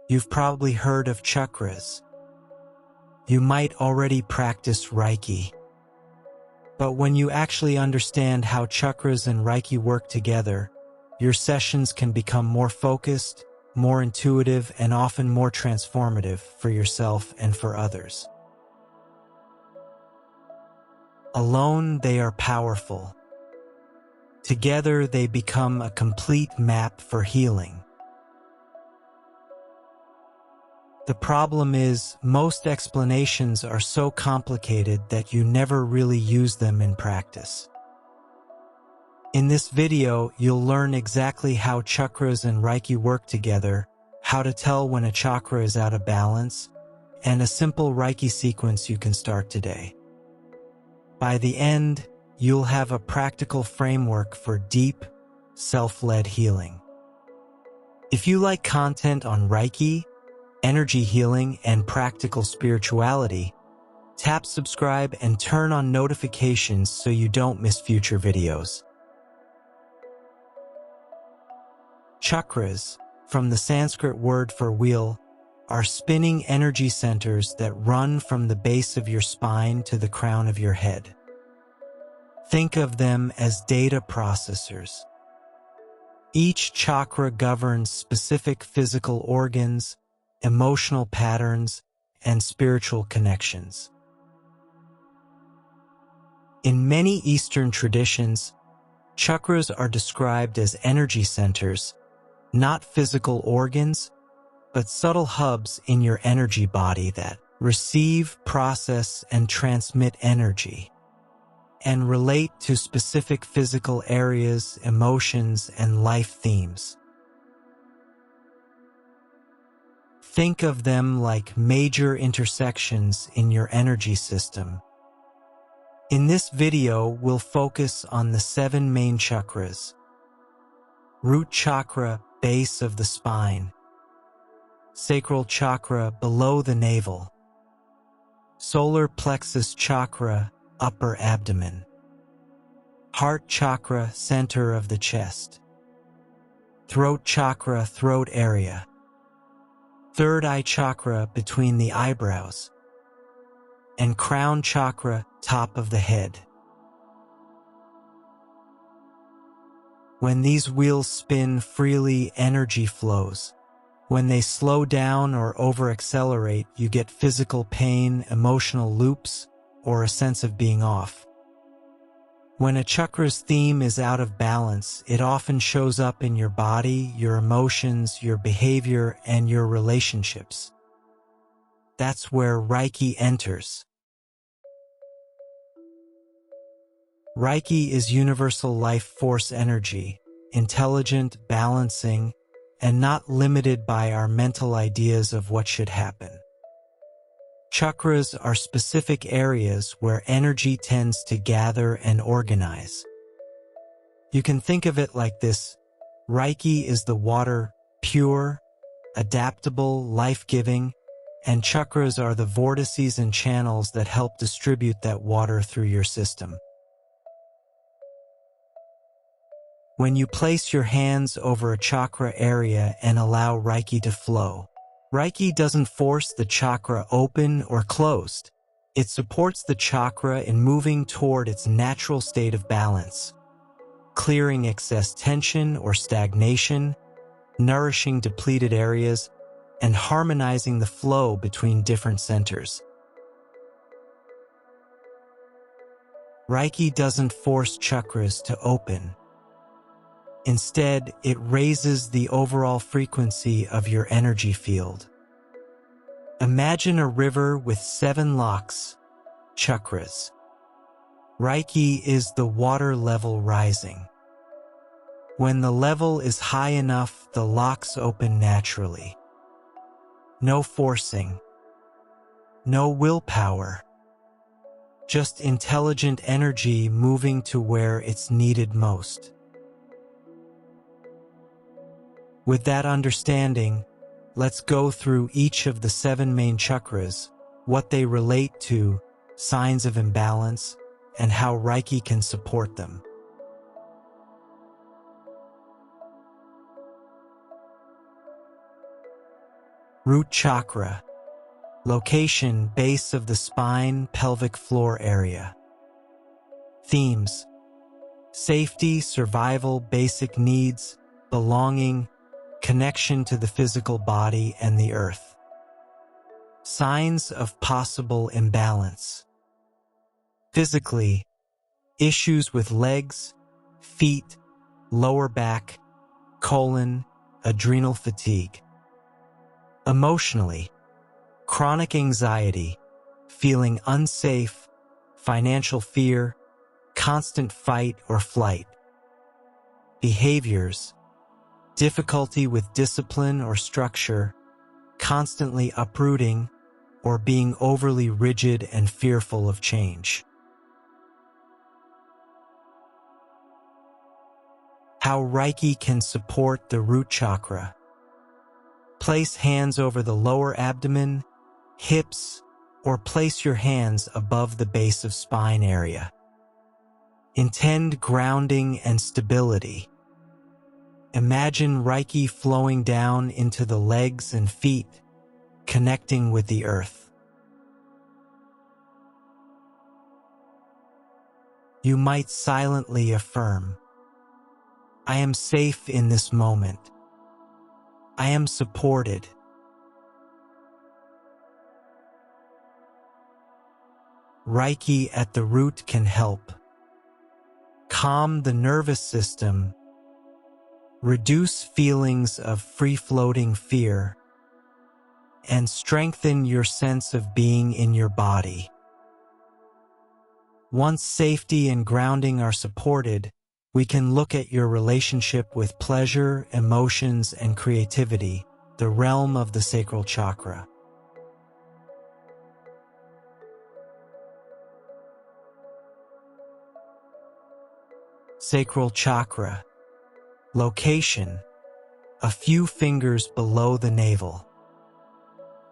You've probably heard of chakras. You might already practice Reiki. But when you actually understand how chakras and Reiki work together, your sessions can become more focused, more intuitive, and often more transformative for yourself and for others. Alone, they are powerful. Together, they become a complete map for healing. The problem is, most explanations are so complicated that you never really use them in practice. In this video, you'll learn exactly how chakras and Reiki work together, how to tell when a chakra is out of balance, and a simple Reiki sequence you can start today. By the end, you'll have a practical framework for deep, self-led healing. If you like content on Reiki, energy healing, and practical spirituality, tap subscribe and turn on notifications so you don't miss future videos. Chakras, from the Sanskrit word for wheel, are spinning energy centers that run from the base of your spine to the crown of your head. Think of them as data processors. Each chakra governs specific physical organs, emotional patterns, and spiritual connections. In many Eastern traditions, chakras are described as energy centers, not physical organs, but subtle hubs in your energy body that receive, process, and transmit energy, and relate to specific physical areas, emotions, and life themes. Think of them like major intersections in your energy system. In this video, we'll focus on the 7 main chakras: root chakra, base of the spine; sacral chakra, below the navel; solar plexus chakra, upper abdomen; heart chakra, center of the chest; throat chakra, throat area; third eye chakra, between the eyebrows; and crown chakra, top of the head. When these wheels spin freely, energy flows. When they slow down or over-accelerate, you get physical pain, emotional loops, or a sense of being off. When a chakra's theme is out of balance, it often shows up in your body, your emotions, your behavior, and your relationships. That's where Reiki enters. Reiki is universal life force energy, intelligent, balancing, and not limited by our mental ideas of what should happen. Chakras are specific areas where energy tends to gather and organize. You can think of it like this: Reiki is the water, pure, adaptable, life-giving, and chakras are the vortices and channels that help distribute that water through your system. When you place your hands over a chakra area and allow Reiki to flow, Reiki doesn't force the chakra open or closed. It supports the chakra in moving toward its natural state of balance, clearing excess tension or stagnation, nourishing depleted areas, and harmonizing the flow between different centers. Reiki doesn't force chakras to open. Instead, it raises the overall frequency of your energy field. Imagine a river with 7 locks, chakras. Reiki is the water level rising. When the level is high enough, the locks open naturally. No forcing. No willpower. Just intelligent energy moving to where it's needed most. With that understanding, let's go through each of the 7 main chakras, what they relate to, signs of imbalance, and how Reiki can support them. Root chakra. Location, base of the spine, pelvic floor area. Themes: safety, survival, basic needs, belonging, connection to the physical body and the earth. Signs of possible imbalance. Physically, issues with legs, feet, lower back, colon, adrenal fatigue. Emotionally, chronic anxiety, feeling unsafe, financial fear, constant fight or flight. Behaviors: difficulty with discipline or structure, constantly uprooting, or being overly rigid and fearful of change. How Reiki can support the root chakra. Place hands over the lower abdomen, hips, or place your hands above the base of spine area. Intend grounding and stability. Imagine Reiki flowing down into the legs and feet, connecting with the earth. You might silently affirm, "I am safe in this moment. I am supported." Reiki at the root can help calm the nervous system, reduce feelings of free-floating fear, and strengthen your sense of being in your body. Once safety and grounding are supported, we can look at your relationship with pleasure, emotions, and creativity, the realm of the sacral chakra. Sacral chakra. Location: a few fingers below the navel.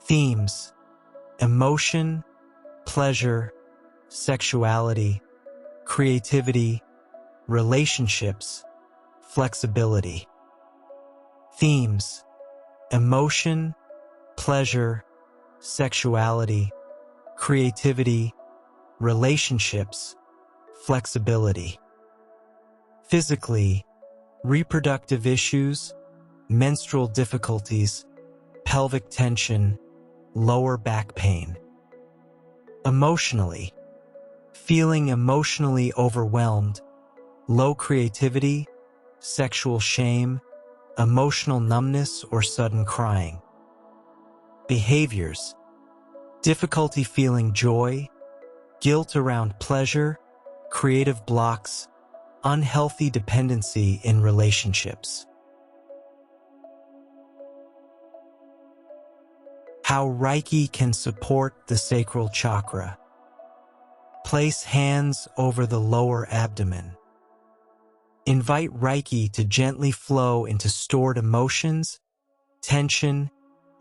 Themes: emotion, pleasure, sexuality, creativity, relationships, flexibility. Themes: emotion, pleasure, sexuality, creativity, relationships, flexibility. Physically, reproductive issues, menstrual difficulties, pelvic tension, lower back pain. Emotionally, feeling emotionally overwhelmed, low creativity, sexual shame, emotional numbness or sudden crying. Behaviors: difficulty feeling joy, guilt around pleasure, creative blocks, unhealthy dependency in relationships. How Reiki can support the sacral chakra. Place hands over the lower abdomen. Invite Reiki to gently flow into stored emotions, tension,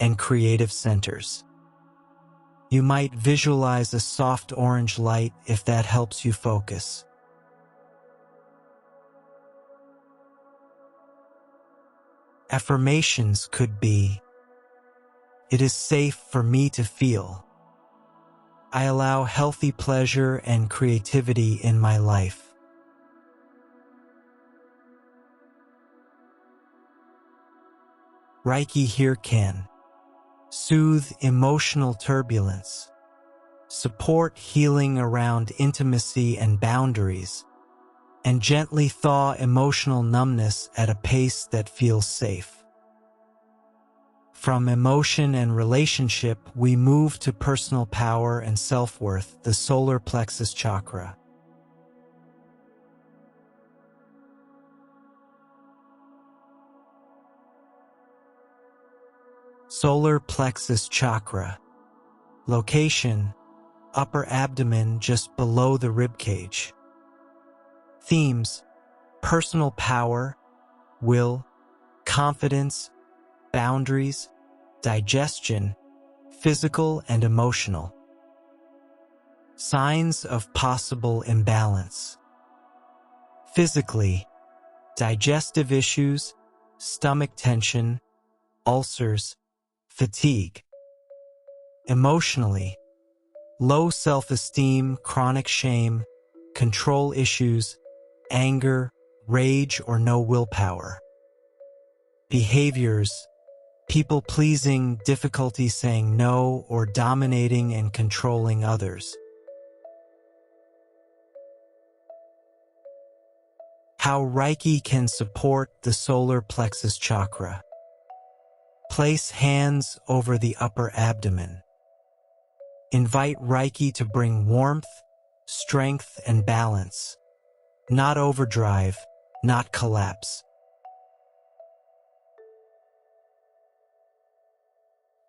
and creative centers. You might visualize a soft orange light if that helps you focus. Affirmations could be: it is safe for me to feel. I allow healthy pleasure and creativity in my life. Reiki here can soothe emotional turbulence, support healing around intimacy and boundaries, and gently thaw emotional numbness at a pace that feels safe. From emotion and relationship, we move to personal power and self-worth, the solar plexus chakra. Solar plexus chakra. Location: upper abdomen just below the ribcage. Themes: personal power, will, confidence, boundaries, digestion, physical and emotional. Signs of possible imbalance. Physically, digestive issues, stomach tension, ulcers, fatigue. Emotionally, low self-esteem, chronic shame, control issues, anger, rage, or no willpower. Behaviors, people-pleasing, difficulty saying no, or dominating and controlling others. How Reiki can support the solar plexus chakra. Place hands over the upper abdomen. Invite Reiki to bring warmth, strength, and balance. Not overdrive, not collapse.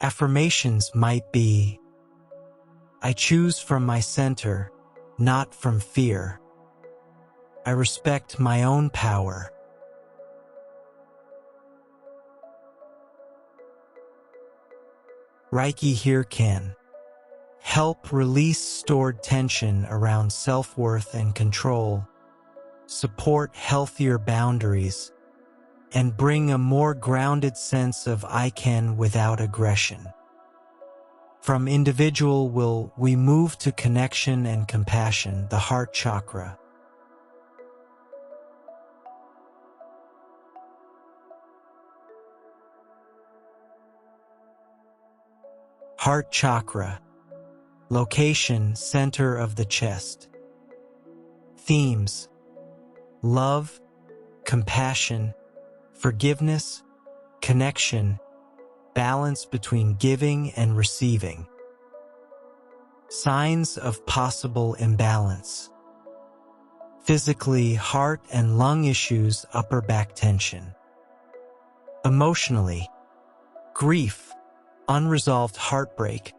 Affirmations might be, I choose from my center, not from fear. I respect my own power. Reiki here can help release stored tension around self-worth and control, support healthier boundaries, and bring a more grounded sense of I can without aggression. From individual will we move to connection and compassion, the heart chakra. Heart chakra. Location, center of the chest. Themes: love, compassion, forgiveness, connection, balance between giving and receiving. Signs of possible imbalance. Physically, heart and lung issues, upper back tension. Emotionally, grief, unresolved heartbreak,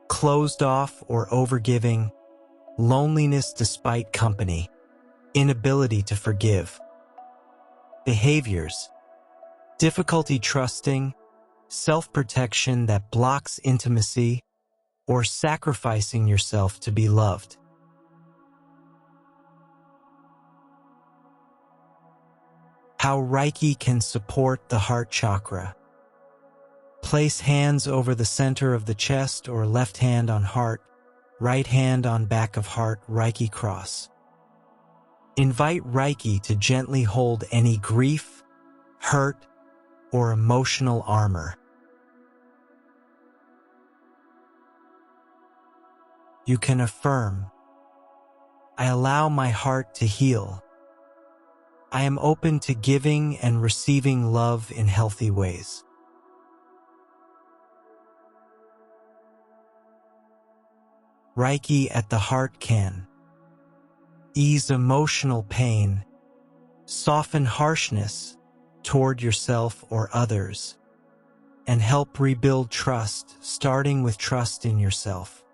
closed off or overgiving, loneliness despite company, inability to forgive. Behaviors: difficulty trusting, self-protection that blocks intimacy, or sacrificing yourself to be loved. How Reiki can support the heart chakra. Place hands over the center of the chest or left hand on heart, right hand on back of heart, Reiki cross. Invite Reiki to gently hold any grief, hurt, or emotional armor. You can affirm, I allow my heart to heal. I am open to giving and receiving love in healthy ways. Reiki at the heart can ease emotional pain, soften harshness toward yourself or others, and help rebuild trust, starting with trust in yourself.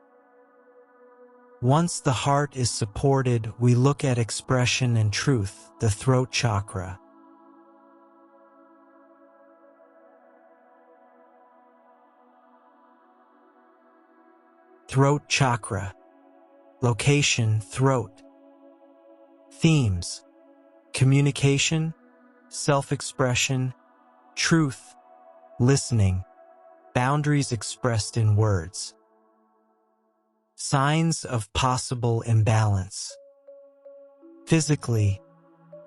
Once the heart is supported, we look at expression and truth, the throat chakra. Throat chakra. Location, throat. Themes: communication, self-expression, truth, listening, boundaries expressed in words. Signs of possible imbalance. Physically,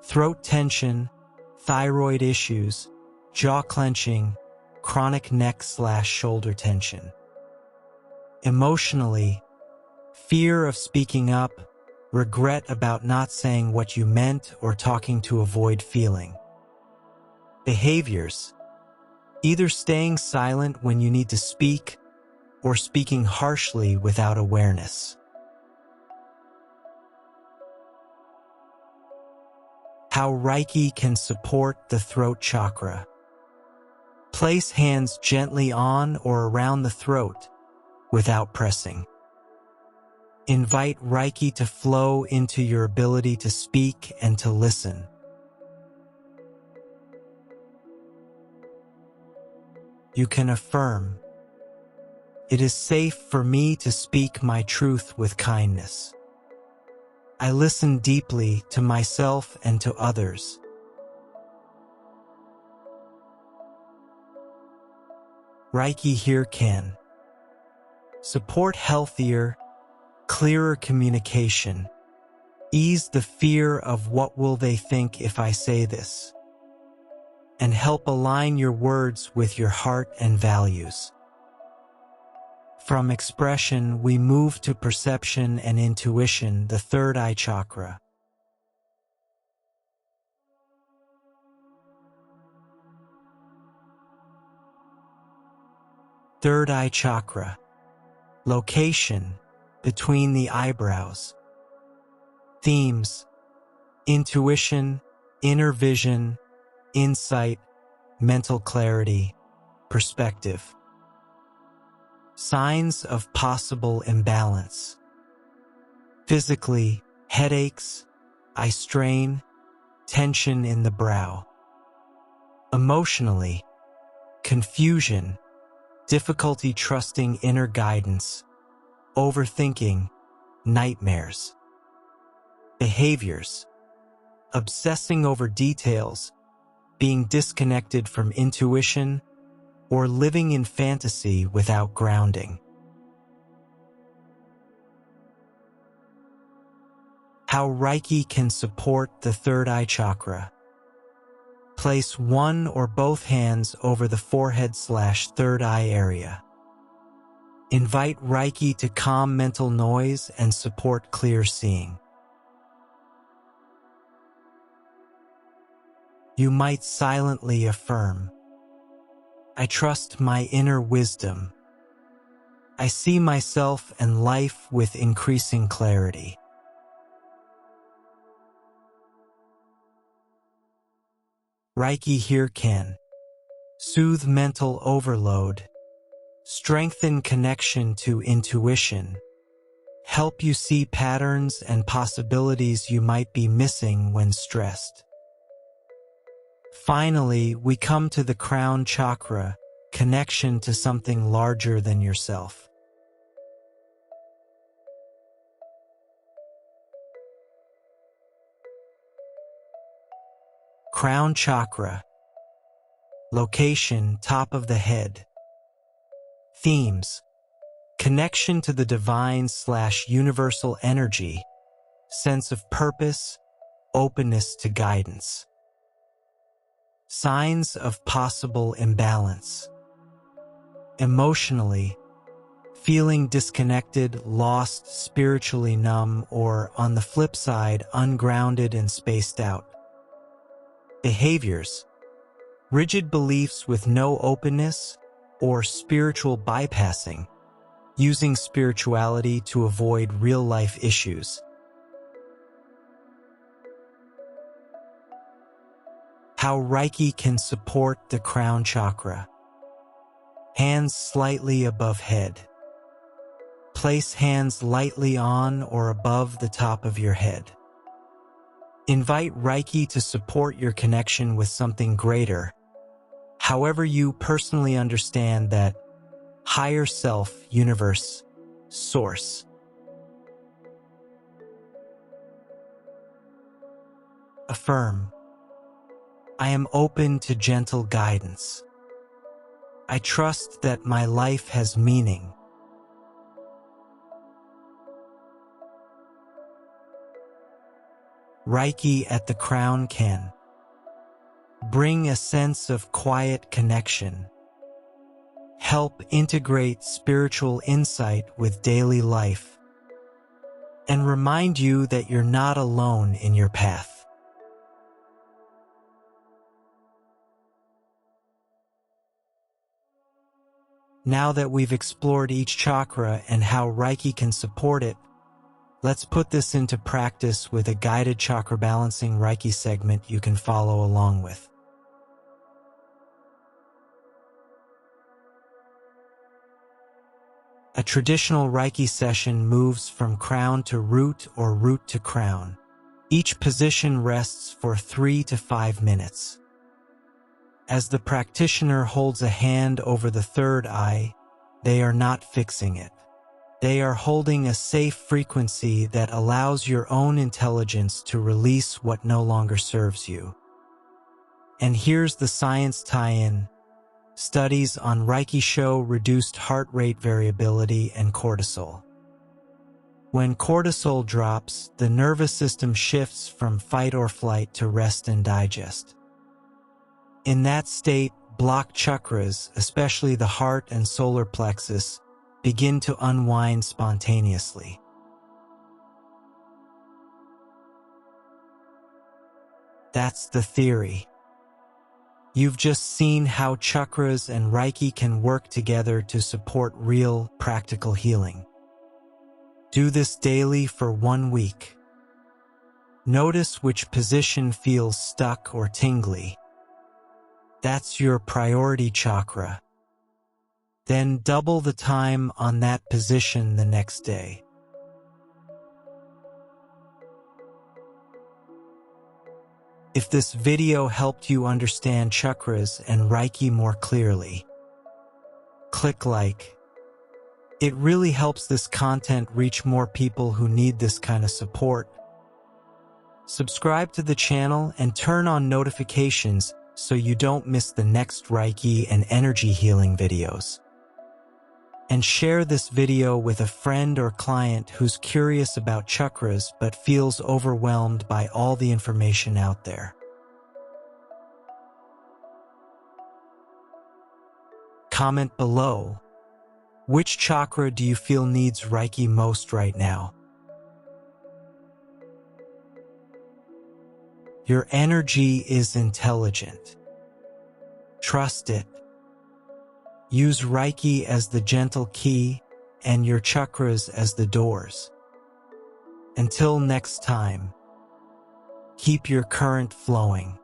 throat tension, thyroid issues, jaw clenching, chronic neck/shoulder tension. Emotionally, fear of speaking up, regret about not saying what you meant or talking to avoid feeling. Behaviors: either staying silent when you need to speak or speaking harshly without awareness. How Reiki can support the throat chakra. Place hands gently on or around the throat without pressing. Invite Reiki to flow into your ability to speak and to listen. You can affirm, it is safe for me to speak my truth with kindness. I listen deeply to myself and to others. Reiki here can support healthier, clearer communication, ease the fear of what will they think if I say this, and help align your words with your heart and values. From expression, we move to perception and intuition, the third eye chakra. Third eye chakra. Location: between the eyebrows. Themes: intuition, inner vision, insight, mental clarity, perspective. Signs of possible imbalance: physically, headaches, eye strain, tension in the brow. Emotionally, confusion, difficulty trusting inner guidance, overthinking, nightmares. Behaviors: obsessing over details, being disconnected from intuition, or living in fantasy without grounding. How Reiki can support the third eye chakra. Place one or both hands over the forehead/third eye area. Invite Reiki to calm mental noise and support clear seeing. You might silently affirm, I trust my inner wisdom. I see myself and life with increasing clarity. Reiki here can soothe mental overload, strengthen connection to intuition, help you see patterns and possibilities you might be missing when stressed. Finally, we come to the crown chakra, connection to something larger than yourself. Crown chakra. Location: top of the head. Themes: connection to the divine/universal energy, sense of purpose, openness to guidance. Signs of possible imbalance: emotionally, feeling disconnected, lost, spiritually numb, or, on the flip side, ungrounded and spaced out. Behaviors: rigid beliefs with no openness, or spiritual bypassing, using spirituality to avoid real-life issues. How Reiki can support the crown chakra. Hands slightly above head. Place hands lightly on or above the top of your head. Invite Reiki to support your connection with something greater, however you personally understand that: higher self, universe, source. Affirm, I am open to gentle guidance. I trust that my life has meaning. Reiki at the crown can bring a sense of quiet connection, help integrate spiritual insight with daily life, and remind you that you're not alone in your path. Now that we've explored each chakra and how Reiki can support it, let's put this into practice with a guided chakra balancing Reiki segment you can follow along with. A traditional Reiki session moves from crown to root or root to crown. Each position rests for 3 to 5 minutes. As the practitioner holds a hand over the third eye, they are not fixing it. They are holding a safe frequency that allows your own intelligence to release what no longer serves you. And here's the science tie-in. Studies on Reiki show reduced heart rate variability and cortisol. When cortisol drops, the nervous system shifts from fight or flight to rest and digest. In that state, blocked chakras, especially the heart and solar plexus, begin to unwind spontaneously. That's the theory. You've just seen how chakras and Reiki can work together to support real, practical healing. Do this daily for 1 week. Notice which position feels stuck or tingly. That's your priority chakra. Then double the time on that position the next day. If this video helped you understand chakras and Reiki more clearly, click like. It really helps this content reach more people who need this kind of support. Subscribe to the channel and turn on notifications so you don't miss the next Reiki and energy healing videos. And share this video with a friend or client who's curious about chakras but feels overwhelmed by all the information out there. Comment below. Which chakra do you feel needs Reiki most right now? Your energy is intelligent. Trust it. Use Reiki as the gentle key and your chakras as the doors. Until next time, keep your current flowing.